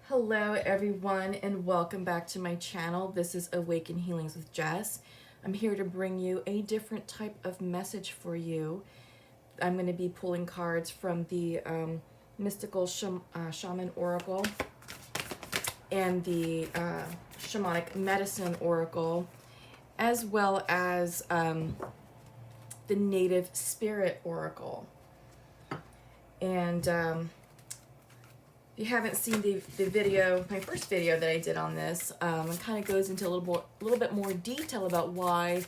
Hello everyone and welcome back to my channel. This is Awaken Healings with Jess. I'm here to bring you a different type of message for you. I'm going to be pulling cards from the Mystical Shaman Oracle and the Shamanic Medicine Oracle, as well as the Native Spirit Oracle. And if you haven't seen the video, my first video that I did on this, it kind of goes into a little bit more detail about why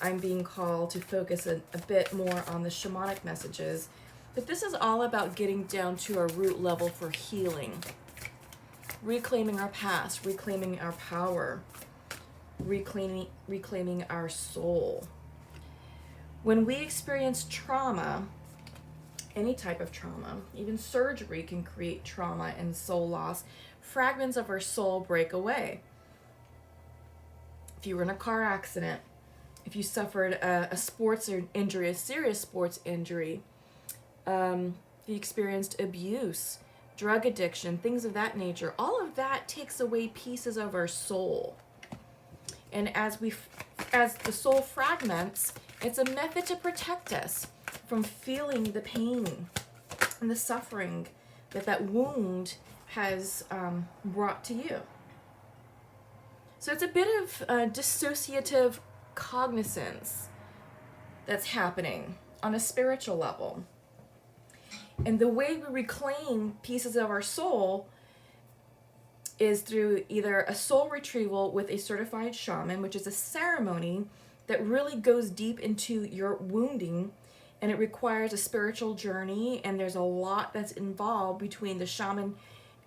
I'm being called to focus a bit more on the shamanic messages. But this is all about getting down to our root level for healing, reclaiming our past, reclaiming our power, reclaiming our soul. When we experience trauma, any type of trauma, even surgery can create trauma and soul loss. Fragments of our soul break away. If you were in a car accident, if you suffered a sports injury, a serious sports injury, if you experienced abuse, drug addiction, things of that nature, all of that takes away pieces of our soul. And as the soul fragments, it's a method to protect us from feeling the pain and the suffering that wound has brought to you. So it's a bit of dissociative cognizance that's happening on a spiritual level. And the way we reclaim pieces of our soul is through either a soul retrieval with a certified shaman, which is a ceremony that really goes deep into your wounding, and it requires a spiritual journey, and there's a lot that's involved between the shaman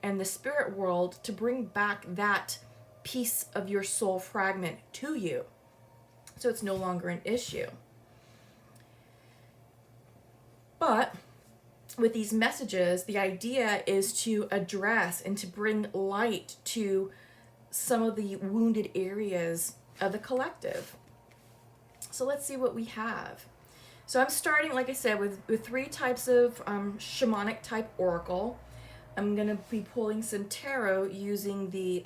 and the spirit world to bring back that piece of your soul fragment to you, so it's no longer an issue. But with these messages, the idea is to address and to bring light to some of the wounded areas of the collective. So let's see what we have. So I'm starting, like I said, with three types of shamanic type oracle. I'm going to be pulling some tarot using the,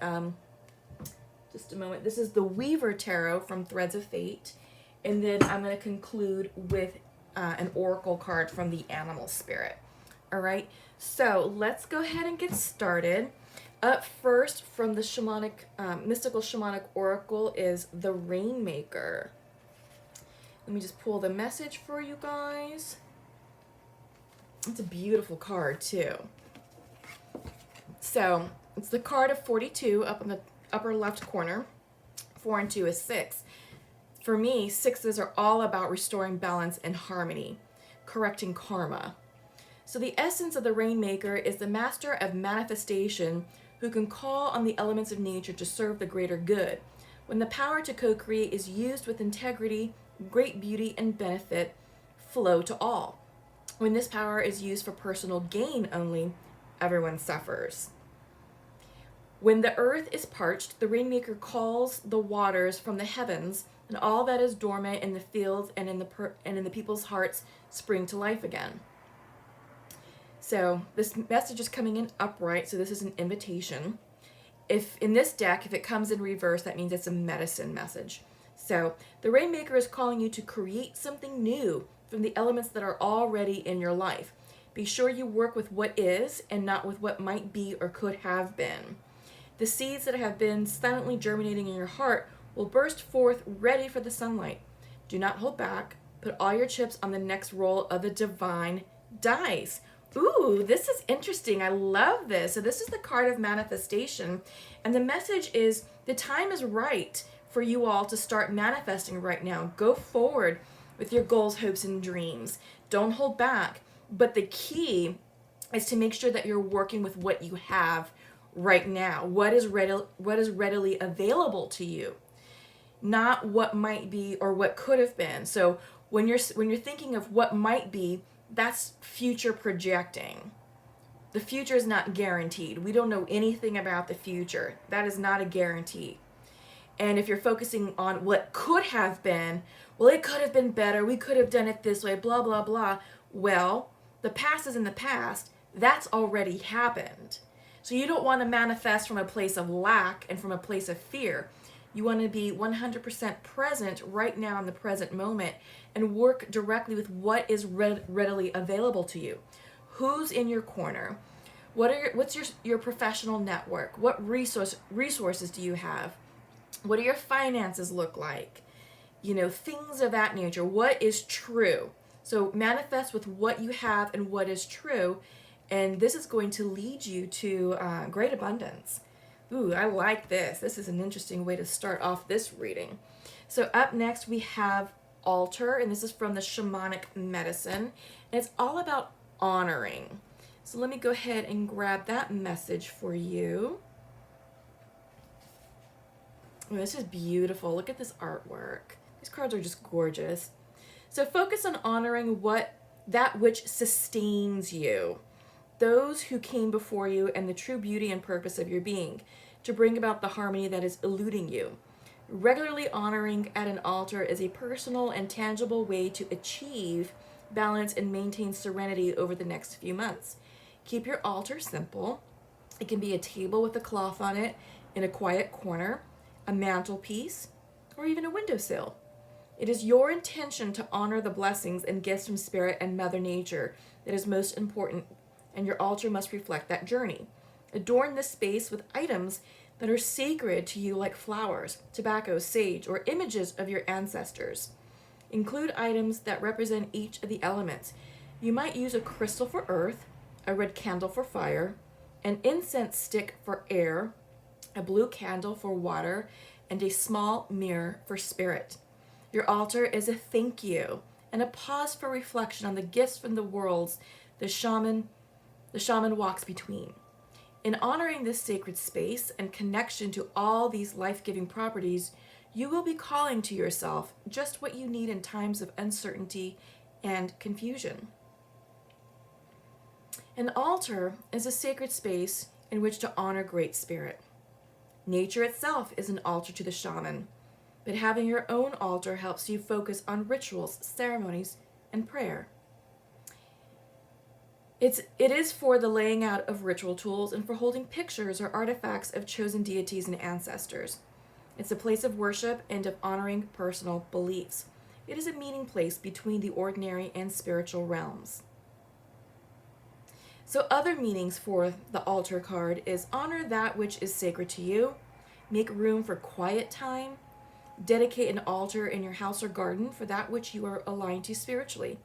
just a moment, this is the Weaver Tarot from Threads of Fate. And then I'm going to conclude with an oracle card from the Animal Spirit. All right, so let's go ahead and get started. Up first from the shamanic, mystical shamanic oracle is the Rainmaker. Let me just pull the message for you guys. It's a beautiful card too. So it's the card of 42 up in the upper left corner. 4 and 2 is 6. For me, 6s are all about restoring balance and harmony, correcting karma. So the essence of the Rainmaker is the master of manifestation who can call on the elements of nature to serve the greater good. When the power to co-create is used with integrity, great beauty and benefit flow to all. When this power is used for personal gain only, everyone suffers. When the earth is parched, the Rainmaker calls the waters from the heavens, and all that is dormant in the fields and in the people's hearts spring to life again. So this message is coming in upright, so this is an invitation. If in this deck, if it comes in reverse, that means it's a medicine message. So the Rainmaker is calling you to create something new from the elements that are already in your life. Be sure you work with what is and not with what might be or could have been. The seeds that have been silently germinating in your heart will burst forth ready for the sunlight. Do not hold back. Put all your chips on the next roll of the divine dice. Ooh, this is interesting. I love this. So this is the card of manifestation. And the message is the time is right for you all to start manifesting right now. Go forward with your goals, hopes, and dreams. Don't hold back. But the key is to make sure that you're working with what you have right now. What is readily available to you, not what might be or what could have been. So when you're thinking of what might be, that's future projecting. The future is not guaranteed. We don't know anything about the future. That is not a guarantee. And if you're focusing on what could have been, well, it could have been better, we could have done it this way, blah, blah, blah. Well, the past is in the past. That's already happened. So you don't want to manifest from a place of lack and from a place of fear. You want to be 100% present right now in the present moment and work directly with what is readily available to you. Who's in your corner? What's your professional network? What resources do you have? What do your finances look like? Things of that nature. What is true? So manifest with what you have and what is true, and this is going to lead you to great abundance. Ooh, I like this. This is an interesting way to start off this reading. So up next we have altar, and this is from the Shamanic medicine, and it's all about honoring. So let me go ahead and grab that message for you. Oh, this is beautiful. Look at this artwork. These cards are just gorgeous. So focus on honoring that which sustains you, those who came before you, and the true beauty and purpose of your being, to bring about the harmony that is eluding you. Regularly honoring at an altar is a personal and tangible way to achieve balance and maintain serenity over the next few months. Keep your altar simple. It can be a table with a cloth on it in a quiet corner, a mantelpiece, or even a windowsill. It is your intention to honor the blessings and gifts from Spirit and Mother Nature that is most important, and your altar must reflect that journey. Adorn this space with items that are sacred to you, like flowers, tobacco, sage, or images of your ancestors. Include items that represent each of the elements. You might use a crystal for earth, a red candle for fire, an incense stick for air, a blue candle for water, and a small mirror for spirit. Your altar is a thank you and a pause for reflection on the gifts from the worlds the shaman walks between. In honoring this sacred space and connection to all these life-giving properties, you will be calling to yourself just what you need in times of uncertainty and confusion. An altar is a sacred space in which to honor Great Spirit. Nature itself is an altar to the shaman, but having your own altar helps you focus on rituals, ceremonies, and prayer. It is for the laying out of ritual tools and for holding pictures or artifacts of chosen deities and ancestors. It's a place of worship and of honoring personal beliefs. It is a meeting place between the ordinary and spiritual realms. So other meanings for the altar card is honor that which is sacred to you, make room for quiet time, dedicate an altar in your house or garden for that which you are aligned to spiritually.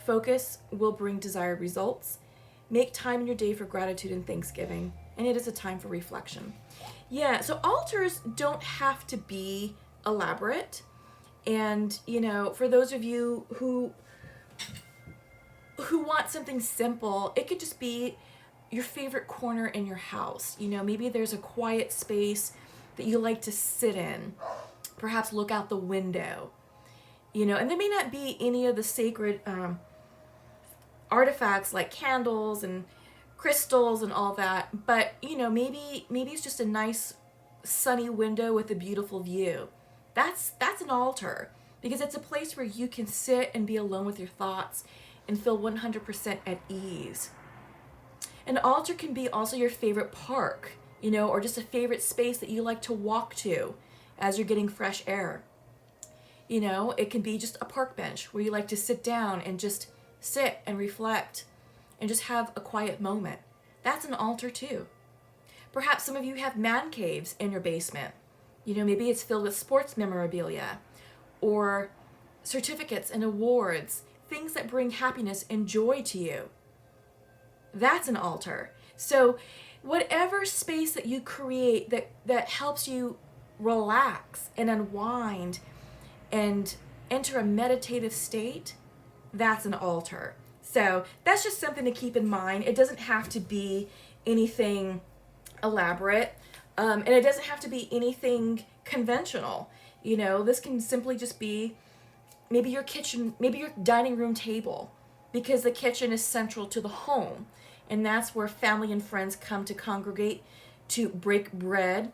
Focus will bring desired results. Make time in your day for gratitude and thanksgiving, and it is a time for reflection. Yeah, so altars don't have to be elaborate. And, for those of you who want something simple, it could just be your favorite corner in your house. Maybe there's a quiet space that you like to sit in. Perhaps look out the window. And there may not be any of the sacred artifacts like candles and crystals and all that, but maybe it's just a nice sunny window with a beautiful view. That's an altar, because it's a place where you can sit and be alone with your thoughts and feel 100% at ease. An altar can be also your favorite park, or just a favorite space that you like to walk to as you're getting fresh air. It can be just a park bench where you like to sit down and just sit and reflect and just have a quiet moment. That's an altar too. Perhaps some of you have man caves in your basement. Maybe it's filled with sports memorabilia or certificates and awards, things that bring happiness and joy to you. That's an altar. So whatever space that you create that helps you relax and unwind and enter a meditative state, that's an altar. So that's just something to keep in mind. It doesn't have to be anything elaborate, and it doesn't have to be anything conventional. This can simply just be maybe your kitchen, maybe your dining room table, because the kitchen is central to the home, and that's where family and friends come to congregate, to break bread,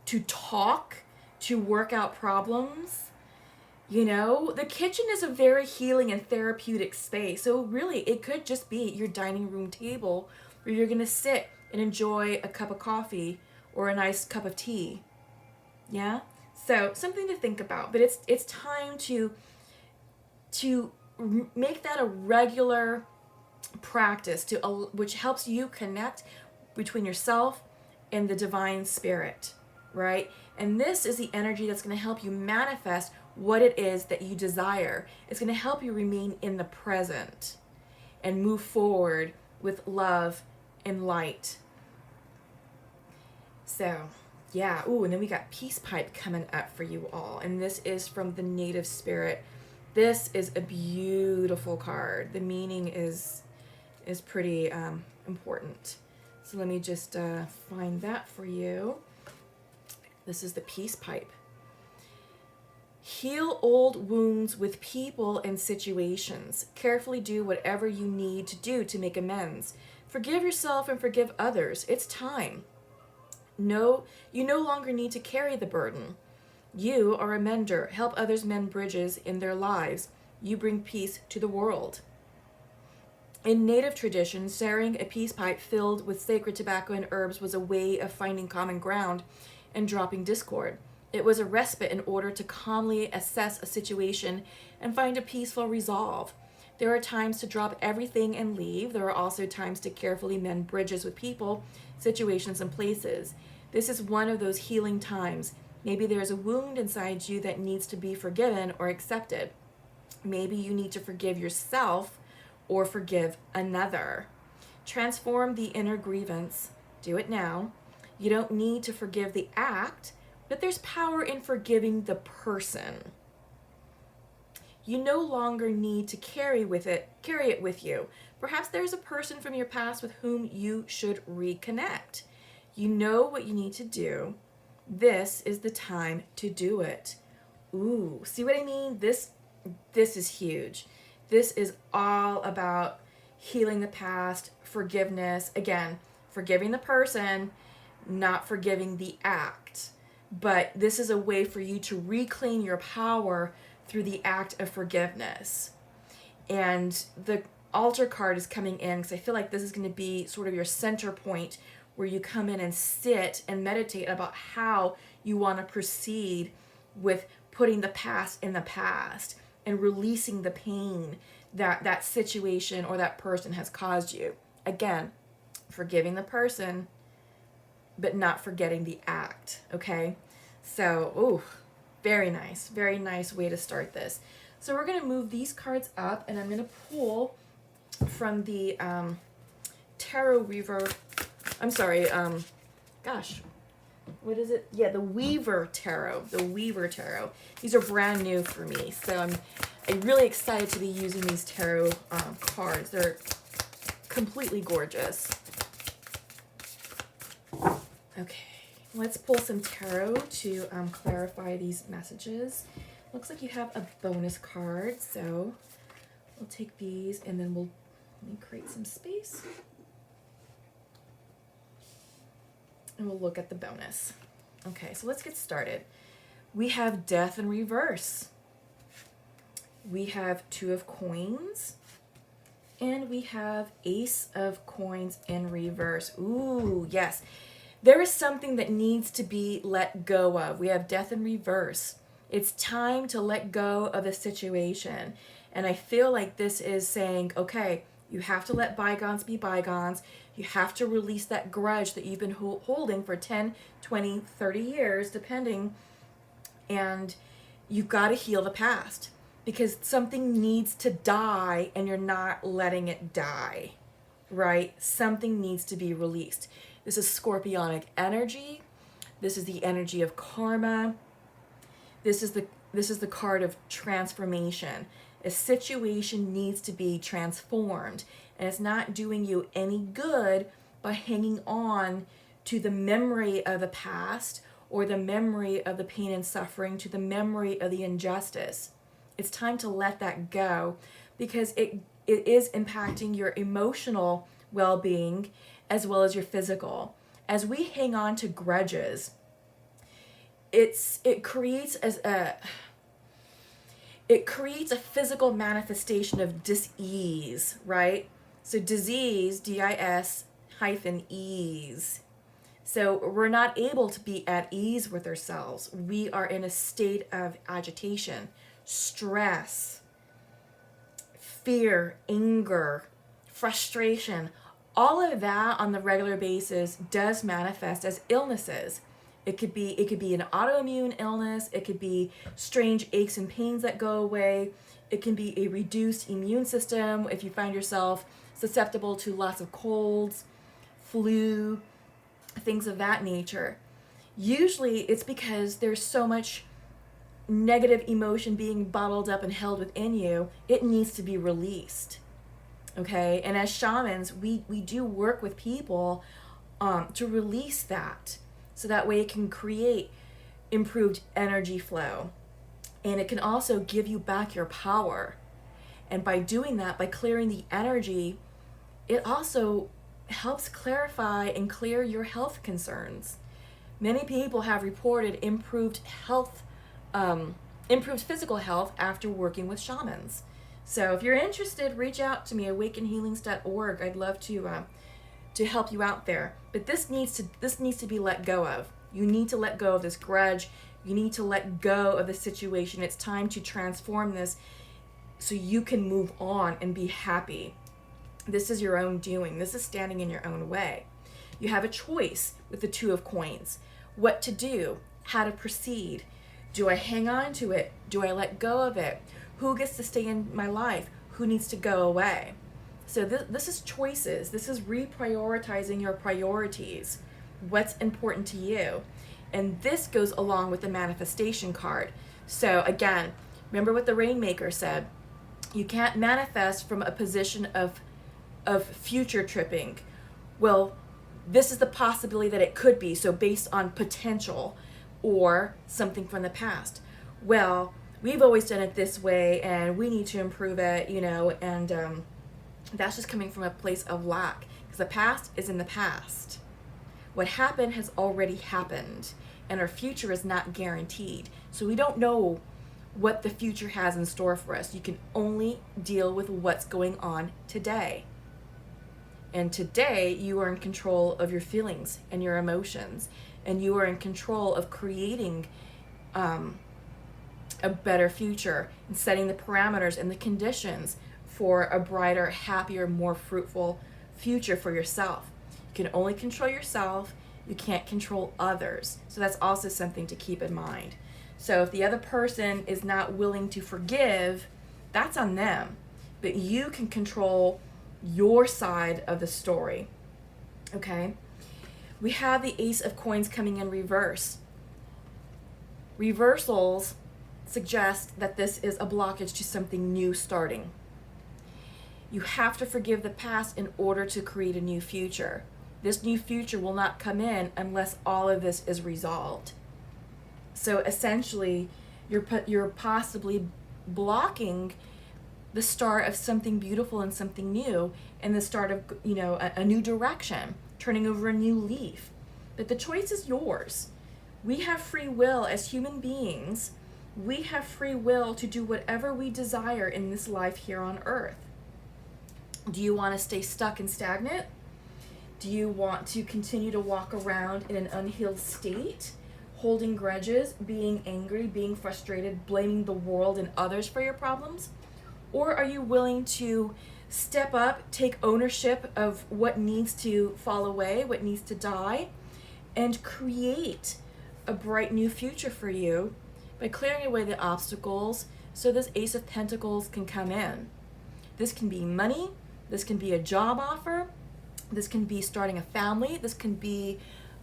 to talk, to work out problems. The kitchen is a very healing and therapeutic space. So really, it could just be your dining room table where you're going to sit and enjoy a cup of coffee or a nice cup of tea. Yeah? So something to think about, but it's time to make that a regular practice which helps you connect between yourself and the divine spirit, right? And this is the energy that's going to help you manifest what it is that you desire. It's going to help you remain in the present and move forward with love and light. So, yeah. Ooh, and then we got Peace Pipe coming up for you all. And this is from the Native Spirit. This is a beautiful card. The meaning is pretty important. So let me just find that for you. This is the Peace Pipe. Heal old wounds with people and situations. Carefully do whatever you need to do to make amends. Forgive yourself and forgive others. It's time. No, you no longer need to carry the burden. You are a mender. Help others mend bridges in their lives. You bring peace to the world. In Native tradition, sharing a peace pipe filled with sacred tobacco and herbs was a way of finding common ground and dropping discord. It was a respite in order to calmly assess a situation and find a peaceful resolve. There are times to drop everything and leave. There are also times to carefully mend bridges with people, situations, and places. This is one of those healing times. Maybe there's a wound inside you that needs to be forgiven or accepted. Maybe you need to forgive yourself or forgive another. Transform the inner grievance. Do it now. You don't need to forgive the act, but there's power in forgiving the person. You no longer need to carry it with you. Perhaps there's a person from your past with whom you should reconnect. You know what you need to do. This is the time to do it. Ooh, see what I mean? This is huge. This is all about healing the past, forgiveness. Again, forgiving the person, not forgiving the act. But this is a way for you to reclaim your power through the act of forgiveness. And the altar card is coming in because I feel like this is going to be sort of your center point where you come in and sit and meditate about how you want to proceed with putting the past in the past and releasing the pain that that situation or that person has caused you. Again, forgiving the person, but not forgetting the act, okay? So, ooh, very nice way to start this. So we're going to move these cards up, and I'm going to pull from the Tarot Weaver, I'm sorry, gosh, what is it? Yeah, the Weaver Tarot, These are brand new for me, so I'm really excited to be using these tarot cards. They're completely gorgeous. Okay, let's pull some tarot to clarify these messages. Looks like you have a bonus card, so we'll take these and then let me create some space. And we'll look at the bonus. Okay, so let's get started. We have Death in reverse. We have Two of Coins. And we have Ace of Coins in reverse. Ooh, yes. There is something that needs to be let go of. We have Death in reverse. It's time to let go of the situation. And I feel like this is saying, okay, you have to let bygones be bygones. You have to release that grudge that you've been holding for 10, 20, 30 years, depending. And you've got to heal the past because something needs to die and you're not letting it die, right? Something needs to be released. This is scorpionic energy. This is the energy of karma. This is the card of transformation. A situation needs to be transformed, and it's not doing you any good by hanging on to the memory of the past or the memory of the pain and suffering, to the memory of the injustice. It's time to let that go because it is impacting your emotional well-being as well as your physical. As we hang on to grudges, it creates a physical manifestation of dis-ease, right? So disease, D-I-S, ease. So we're not able to be at ease with ourselves. We are in a state of agitation, stress, fear, anger, frustration. All of that on the regular basis does manifest as illnesses. It could be an autoimmune illness, it could be strange aches and pains that go away. It can be a reduced immune system if you find yourself susceptible to lots of colds, flu, things of that nature. Usually it's because there's so much negative emotion being bottled up and held within you, it needs to be released. Okay? And as shamans, we do work with people to release that, so that way it can create improved energy flow. And it can also give you back your power. And by doing that, by clearing the energy, it also helps clarify and clear your health concerns. Many people have reported improved physical health after working with shamans. So if you're interested, reach out to me, awakenhealings.org. I'd love to help you out there. But this needs to be let go of. You need to let go of this grudge. You need to let go of the situation. It's time to transform this so you can move on and be happy. This is your own doing. This is standing in your own way. You have a choice with the Two of Coins. What to do, how to proceed. Do I hang on to it? Do I let go of it? Who gets to stay in my life? Who needs to go away? So this is choices. This is reprioritizing your priorities. What's important to you? And this goes along with the manifestation card. So again, remember what the Rainmaker said. You can't manifest from a position of future tripping. Well, this is the possibility that it could be. So based on potential or something from the past. Well, we've always done it this way and we need to improve it, and that's just coming from a place of lack, because the past is in the past. What happened has already happened, and our future is not guaranteed. So we don't know what the future has in store for us. You can only deal with what's going on today. And today, you are in control of your feelings and your emotions, and you are in control of creating a better future and setting the parameters and the conditions for a brighter, happier, more fruitful future for yourself. You can only control yourself. You can't control others. So that's also something to keep in mind. So if the other person is not willing to forgive, that's on them. But you can control your side of the story. Okay? We have the Ace of Coins coming in reverse. Reversals suggest that this is a blockage to something new starting. You have to forgive the past in order to create a new future. This new future will not come in unless all of this is resolved. So essentially, you're possibly blocking the start of something beautiful and something new, and the start of a new direction, turning over a new leaf. But the choice is yours. We have free will as human beings. We have free will to do whatever we desire in this life here on earth. Do you want to stay stuck and stagnant? Do you want to continue to walk around in an unhealed state, holding grudges, being angry, being frustrated, blaming the world and others for your problems? Or are you willing to step up, take ownership of what needs to fall away, what needs to die, and create a bright new future for you by clearing away the obstacles so this Ace of Pentacles can come in? This can be money. This can be a job offer. This can be starting a family. This can be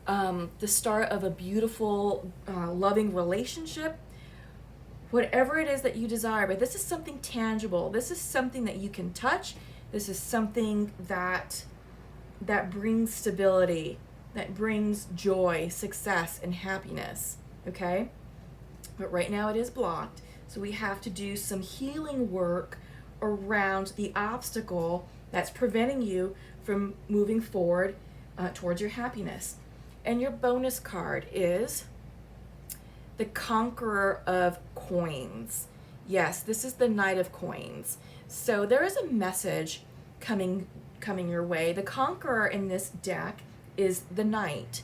the start of a beautiful, loving relationship. Whatever it is that you desire, but this is something tangible. This is something that you can touch. This is something that brings stability, that brings joy, success, and happiness. Okay? But right now it is blocked. So we have to do some healing work around the obstacle that's preventing you from moving forward towards your happiness. And your bonus card is the Conqueror of Coins. Yes, this is the Knight of Coins. So there is a message coming coming your way. The Conqueror in this deck is the Knight.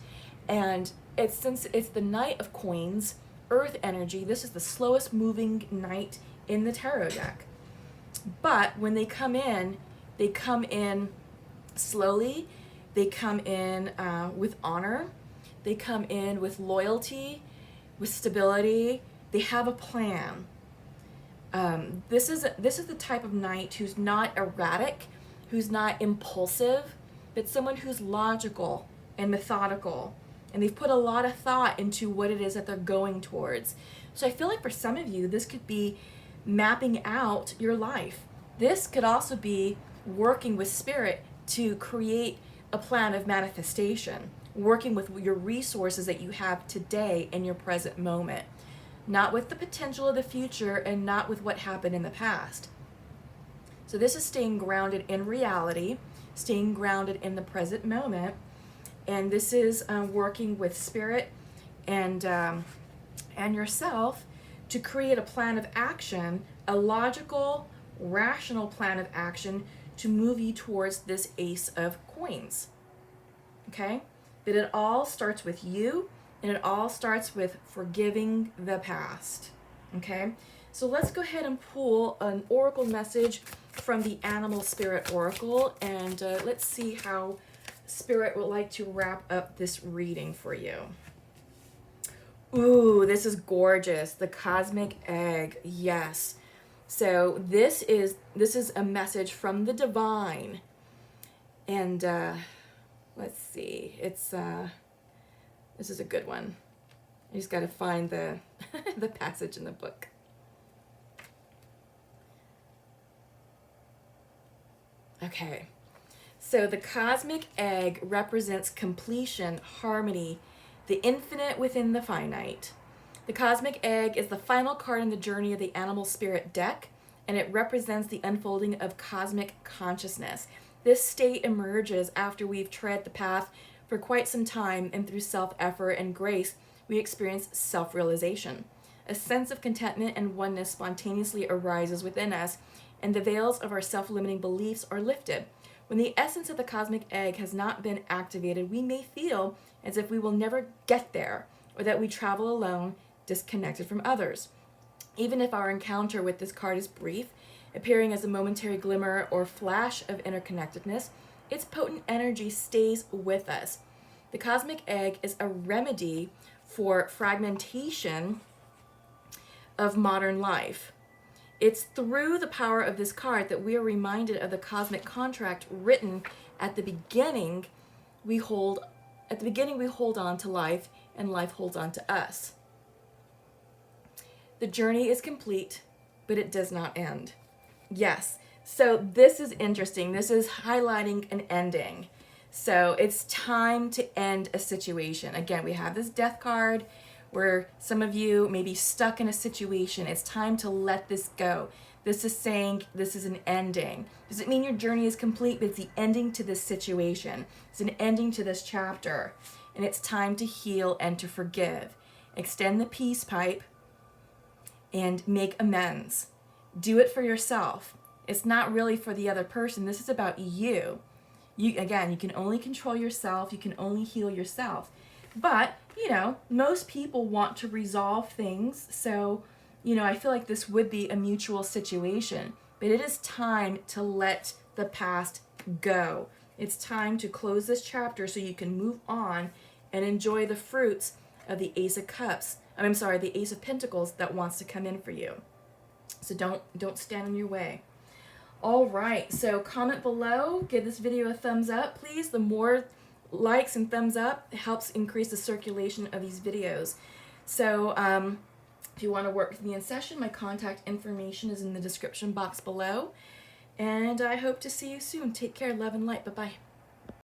And since it's the Knight of Coins, Earth energy, this is the slowest moving Knight in the tarot deck. But when they come in slowly. They come in with honor. They come in with loyalty, with stability. They have a plan. This is the type of Knight who's not erratic, who's not impulsive, but someone who's logical and methodical. And they've put a lot of thought into what it is that they're going towards. So I feel like for some of you, this could be mapping out your life. This could also be working with spirit to create a plan of manifestation, working with your resources that you have today in your present moment, not with the potential of the future and not with what happened in the past. So this is staying grounded in reality, staying grounded in the present moment, and this is working with spirit and yourself to create a plan of action, a logical, rational plan of action to move you towards this Ace of Coins. Okay? But it all starts with you, and it all starts with forgiving the past. Okay? So let's go ahead and pull an oracle message from the Animal Spirit Oracle, and let's see how Spirit would like to wrap up this reading for you. Ooh, this is gorgeous. The Cosmic Egg. Yes. So this is a message from the divine. And let's see. It's this is a good one. I just got to find the the passage in the book. Okay. So the Cosmic Egg represents completion, harmony, the infinite within the finite. The Cosmic Egg is the final card in the journey of the Animal Spirit deck, and it represents the unfolding of cosmic consciousness. This state emerges after we've tread the path for quite some time, and through self-effort and grace, we experience self-realization. A sense of contentment and oneness spontaneously arises within us, and the veils of our self-limiting beliefs are lifted. When the essence of the Cosmic Egg has not been activated, we may feel as if we will never get there, or that we travel alone, disconnected from others. Even if our encounter with this card is brief, appearing as a momentary glimmer or flash of interconnectedness, its potent energy stays with us. The Cosmic Egg is a remedy for fragmentation of modern life. It's through the power of this card that we are reminded of the cosmic contract written at the beginning. We hold on to life, and life holds on to us. The journey is complete, but it does not end. Yes, so this is interesting. This is highlighting an ending. So it's time to end a situation. Again, we have this death card where some of you may be stuck in a situation. It's time to let this go. This is saying this is an ending. Does it mean your journey is complete? But it's the ending to this situation. It's an ending to this chapter. And it's time to heal and to forgive. Extend the peace pipe and make amends. Do it for yourself. It's not really for the other person. This is about you. You can only control yourself. You can only heal yourself. But, most people want to resolve things. So, I feel like this would be a mutual situation. But it is time to let the past go. It's time to close this chapter so you can move on and enjoy the fruits of the Ace of Cups. The Ace of Pentacles that wants to come in for you. So don't stand in your way. All right, so comment below, give this video a thumbs up, please. The more likes and thumbs up helps increase the circulation of these videos. So if you want to work with me in session, my contact information is in the description box below. And I hope to see you soon. Take care, love and light. Bye-bye.